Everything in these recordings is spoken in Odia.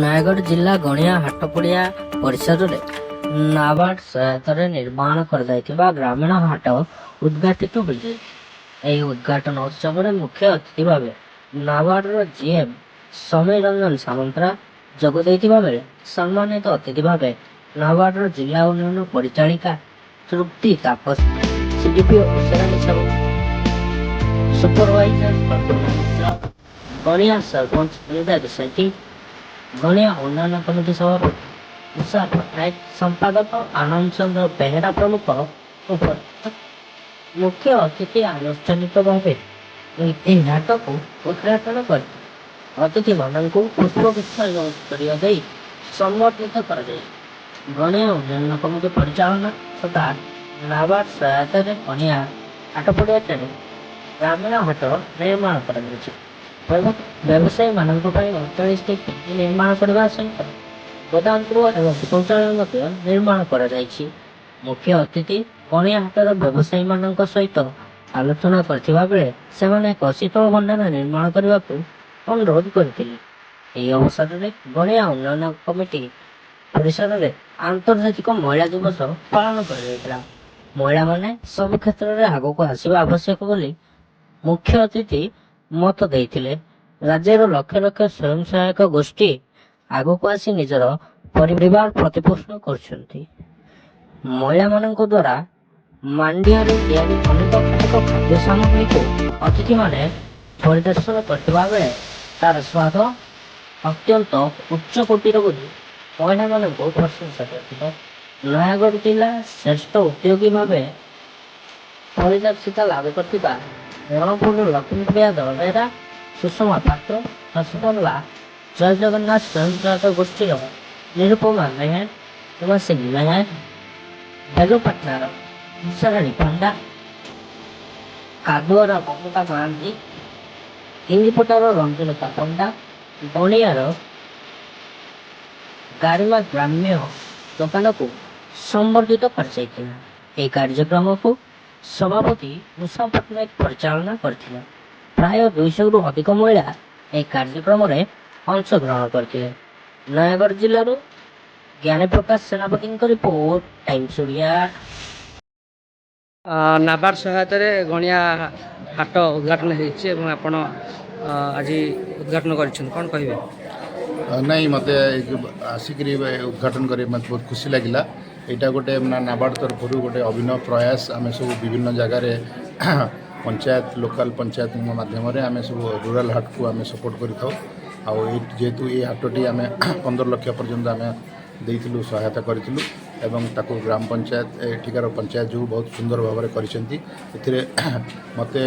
ନୟାଗଡ଼ ଜିଲ୍ଲା ଗଣିଆ ହାଟପଡ଼ିଆ ପରିସରରେ ନାବାର୍ଡ ସହାୟତାରେ ନିର୍ମାଣ କରାଯାଇଥିବା ଗ୍ରାମୀଣ ହାଟ ଉଦ୍ଘାଟିତ ହୋଇଛି। ଏହି ଉଦ୍ଘାଟନ ଉତ୍ସବରେ ମୁଖ୍ୟ ଅତିଥି ଭାବେ ନାବାର୍ଡର ଜିଏମ୍ ସମୀର ରଞ୍ଜନ ସାମନ୍ତରା ଯୋଗ ଦେଇଥିବା ବେଳେ ସମ୍ମାନିତ ଅତିଥି ଭାବେ ନାବାର୍ଡର ଜିଲ୍ଲା ଉନ୍ନୟନ ପରିଚାଳିକା ତୃପ୍ତି ତାପସ, ସିଡିପିଓ ଉଷାରାଣୀ ସାହୁ, ସୁପରଭାଇଜର ପ୍ରଫୁଲ୍ଲ ମିଶ୍ର, ଗଣିଆ ସରପଞ୍ଚ ନିବେଦ ସେଠୀ, ଗଣିଆ ଉନ୍ନୟନ କମିଟି ସଭାପତି ଉଷା ପଟ୍ଟନାୟକ, ସମ୍ପାଦକ ଆନନ୍ଦ ଚନ୍ଦ୍ର ବେହେରା ପ୍ରମୁଖ ଉପସ୍ଥିତ। ମୁଖ୍ୟ ଅତିଥି ଆନୁଷ୍ଠାନିକ ଭାବେ ଏହି ନାଟକୁ ଉଦ୍ଘାଟନ କରି ଅତିଥିମାନଙ୍କୁ ପୁଷ୍ପଗୁଚ୍ଛ ଏବଂ ଉତ୍ତରୀୟ ଦେଇ ସମ୍ବର୍ଦ୍ଧିତ କରାଯାଏ। ଗଣିଆ ଉନ୍ନୟନ କମିଟି ପରିଚାଳନା ତଥା ନାବାର୍ଡ ସହାୟତାରେ ଗଣିଆ ହାଟପଡ଼ିଆଠାରେ ଗ୍ରାମୀଣ ହାଟ ନିର୍ମାଣ କରାଯାଇଛି ଏବଂ ବ୍ୟବସାୟୀମାନଙ୍କ ପାଇଁ 48ଟି ପିଣ୍ଡି ନିର୍ମାଣ କରିବା ସହିତ ଗୋଦାମ ଗୃହ ଏବଂ ଶୌଚାଳୟ ମଧ୍ୟ ନିର୍ମାଣ କରାଯାଇଛି। ମୁଖ୍ୟ ଅତିଥି ଗଣିଆ ହାଟର ବ୍ୟବସାୟୀମାନଙ୍କ ସହିତ ଆଲୋଚନା କରିଥିବା ବେଳେ ସେମାନେ ଏକ ଶୀତଳ ଭଣ୍ଡାର ନିର୍ମାଣ କରିବାକୁ ଅନୁରୋଧ କରିଥିଲେ। ଏହି ଅବସରରେ ଗଣିଆ ଉନ୍ନୟନ କମିଟି ପରିସରରେ ଆନ୍ତର୍ଜାତିକ ମହିଳା ଦିବସ ପାଳନ କରାଯାଇଥିଲା। ମହିଳାମାନେ ସବୁ କ୍ଷେତ୍ରରେ ଆଗକୁ ଆସିବା ଆବଶ୍ୟକ ବୋଲି ମୁଖ୍ୟ ଅତିଥି ମତ ଦେଇଥିଲେ। ରାଜ୍ୟର ଲକ୍ଷ ଲକ୍ଷ ସ୍ୱୟଂ ସହାୟକ ଗୋଷ୍ଠୀ ଆଗକୁ ଆସି ନିଜର ପରିବାର ପ୍ରତିପୋଷଣ କରୁଛନ୍ତି। ମହିଳାମାନଙ୍କ ଦ୍ୱାରା ମାଣ୍ଡିଆରେ ତିଆରି ଅନେକ ଖାଦ୍ୟ ସାମଗ୍ରୀକୁ ଅତିଥିମାନେ ପରିଦର୍ଶନ କରିଥିବା ବେଳେ ତାର ସ୍ୱାଦ ଅତ୍ୟନ୍ତ ଉଚ୍ଚ କୋଟିର ବୋଲି ମହିଳାମାନଙ୍କୁ ପ୍ରଶଂସା କରିଥିଲେ। ନୟାଗଡ଼ ଜିଲ୍ଲା ଶ୍ରେଷ୍ଠ ଉଦ୍ୟୋଗୀ ଭାବେ ପରିଦର୍ଶିତା ଲାଭ କରିଥିବା ରଣପୁର ଲକ୍ଷ୍ମୀପ୍ରିୟା ଦଳବେହେରା, ସୁଷମା ପାତ୍ର, ହସପଲ୍ଲା ଜୟ ଜଗନ୍ନାଥ ସ୍ୱୟଂ ସହାୟକ ଗୋଷ୍ଠୀର ନିରୁପମା ମେହେର, ଉମାସିନୀ ମେହେର, ବେଲୁପାଟଣାର ଉଷାରାଣୀ ପଣ୍ଡା, କାଦୁଅର ମମତା ମହାନ୍ତି, ହିଞ୍ଜିପଟାର ରଞ୍ଜନତା ପଣ୍ଡା, ଗଣିଆର ଗାରିମା ଗ୍ରାମ୍ୟ ଦୋକାନକୁ ସମ୍ବର୍ଦ୍ଧିତ କରାଯାଇଥିଲା। ଏହି କାର୍ଯ୍ୟକ୍ରମକୁ ସଭାପତି ଉଷା ପଟ୍ଟନାୟକ ପରିଚାଳନା କରିଥିଲେ। ପ୍ରାୟ 200ରୁ ଅଧିକ ମହିଳା ଏହି କାର୍ଯ୍ୟକ୍ରମରେ ଅଂଶଗ୍ରହଣ କରିଥିଲେ। ନୟାଗଡ଼ ଜିଲ୍ଲାରୁ ଜ୍ଞାନପ୍ରକାଶ ସେନାପତିଙ୍କ ରିପୋର୍ଟ, ଟାଇମ୍ସ ଓଡ଼ିଆ। ନାବାର୍ଡ ସହାୟତାରେ ଗଣିଆ ହାଟ ଉଦ୍ଘାଟନ ହେଇଛି ଏବଂ ଆପଣ ଆଜି ଉଦ୍ଘାଟନ କରିଛନ୍ତି, କ'ଣ କହିବେ? ନାଇଁ, ମୋତେ ଆସିକିରି ଉଦ୍ଘାଟନ କରି ମୋତେ ବହୁତ ଖୁସି ଲାଗିଲା। ଏଇଟା ଗୋଟେ ନାବାର୍ଡ ତରଫରୁ ଗୋଟେ ଅଭିନବ ପ୍ରୟାସ। ଆମେ ସବୁ ବିଭିନ୍ନ ଜାଗାରେ ପଞ୍ଚାୟତ, ଲୋକାଲ ପଞ୍ଚାୟତ ମାଧ୍ୟମରେ ଆମେ ସବୁ ରୁରାଲ ହାଟକୁ ଆମେ ସପୋର୍ଟ କରିଥାଉ। ଆଉ ଯେହେତୁ এই ହାଟଟି ଆମେ 15 ଲକ୍ଷ ପର୍ଯ୍ୟନ୍ତ ଆମେ ଦେଇଥିଲୁ, ସହାୟତା କରିଥିଲୁ ଏବଂ ତାକୁ ଗ୍ରାମ ପଞ୍ଚାୟତ ଏଠିକାର ପଞ୍ଚାୟତ ଯେଉଁ ବହୁତ ସୁନ୍ଦର ଭାବରେ କରିଛନ୍ତି। ଏଥିରେ ମୋତେ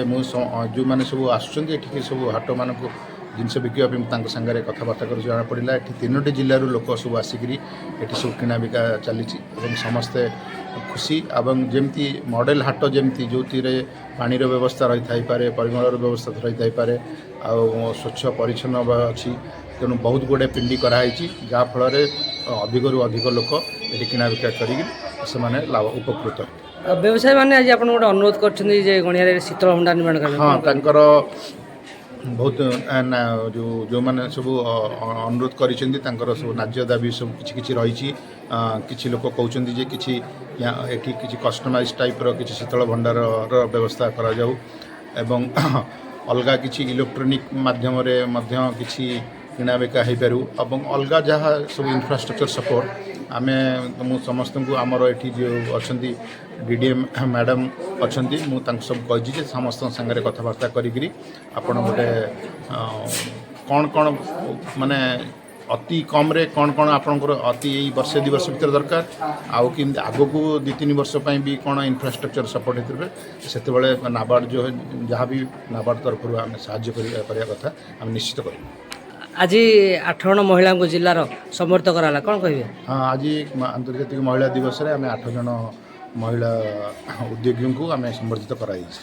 ଯେଉଁମାନେ ସବୁ ଆସୁଛନ୍ତି ଏଠିକି ସବୁ ହାଟମାନଙ୍କୁ ଜିନିଷ ବିକିବା ପାଇଁ ତାଙ୍କ ସାଙ୍ଗରେ କଥାବାର୍ତ୍ତା କରି ଜଣାପଡ଼ିଲା ଏଠି 3ଟି ଜିଲ୍ଲାରୁ ଲୋକ ସବୁ ଆସିକିରି ଏଠି ସବୁ କିଣାବିକା ଚାଲିଛି ଏବଂ ସମସ୍ତେ ଖୁସି। ଏବଂ ଯେମିତି ମଡ଼େଲ ହାଟ ଯେମିତି ଯେଉଁଥିରେ ପାଣିର ବ୍ୟବସ୍ଥା ରହିଥାଇପାରେ, ପରିମଳର ବ୍ୟବସ୍ଥା ରହିଥାଇପାରେ, ଆଉ ସ୍ୱଚ୍ଛ ପରିଚ୍ଛନ୍ନ ଅଛି। ତେଣୁ ବହୁତ ଗୁଡ଼ିଏ ପିଣ୍ଡି କରାହେଇଛି, ଯାହାଫଳରେ ଅଧିକରୁ ଅଧିକ ଲୋକ ଏଠି କିଣାବିକା କରିକି ସେମାନେ ଉପକୃତ। ବ୍ୟବସାୟୀମାନେ ଆଜି ଆପଣ ଗୋଟେ ଅନୁରୋଧ କରିଛନ୍ତି ଯେ ଗଣିଆରେ ଶୀତଳ ଭଣ୍ଡାର ନିର୍ମାଣ କରିବା। ହଁ, ତାଙ୍କର ବହୁତ ଯେଉଁମାନେ ସବୁ ଅନୁରୋଧ କରିଛନ୍ତି ତାଙ୍କର ସବୁ ନ୍ୟାଯ୍ୟ ଦାବି ସବୁ କିଛି କିଛି ରହିଛି। କିଛି ଲୋକ କହୁଛନ୍ତି ଯେ କିଛି ଏଠି କିଛି କଷ୍ଟମାଇଜ ଟାଇପ୍ର କିଛି ଶୀତଳ ଭଣ୍ଡାରର ବ୍ୟବସ୍ଥା କରାଯାଉ ଏବଂ ଅଲଗା କିଛି ଇଲେକ୍ଟ୍ରୋନିକ୍ ମାଧ୍ୟମରେ ମଧ୍ୟ କିଛି କିଣାବିକା ହୋଇପାରୁ ଏବଂ ଅଲଗା ଯାହା ସବୁ ଇନଫ୍ରାଷ୍ଟ୍ରକ୍ଚର ସପୋର୍ଟ ମୁଁ ସମସ୍ତଙ୍କୁ ଆମର ଏଠି ଯେଉଁ ଅଛନ୍ତି DDM ମ୍ୟାଡ଼ାମ୍ ଅଛନ୍ତି, ମୁଁ ତାଙ୍କୁ ସବୁ କହିଛି ଯେ ସମସ୍ତଙ୍କ ସାଙ୍ଗରେ କଥାବାର୍ତ୍ତା କରିକିରି ଆପଣ ଗୋଟେ କ'ଣ ମାନେ ଅତି କମ୍ରେ କ'ଣ ଆପଣଙ୍କର ଅତି ଏଇ ବର୍ଷେ 2 ବର୍ଷ ଭିତରେ ଦରକାର, ଆଉ କେମିତି ଆଗକୁ 2-3 ବର୍ଷ ପାଇଁ ବି କ'ଣ ଇନଫ୍ରାଷ୍ଟ୍ରକ୍ଚର ସପୋର୍ଟ ହେଇଥିବେ, ସେତେବେଳେ ନାବାର୍ଡ ଯାହା ବି ନାବାର୍ଡ ତରଫରୁ ଆମେ ସାହାଯ୍ୟ କରିବା କଥା ଆମେ ନିଶ୍ଚିତ କରିବୁ। ଆଜି 8 ଜଣ ମହିଳାଙ୍କୁ ଜିଲ୍ଲାର ସମର୍ଥ କରାଗଲା, କ'ଣ କହିବେ? ହଁ, ଆଜି ଆନ୍ତର୍ଜାତିକ ମହିଳା ଦିବସରେ ଆମେ 8 ଜଣ ମହିଳା ଉଦ୍ୟୋଗୀଙ୍କୁ ଆମେ ସମ୍ବର୍ଦ୍ଧିତ କରାଯାଇଛି।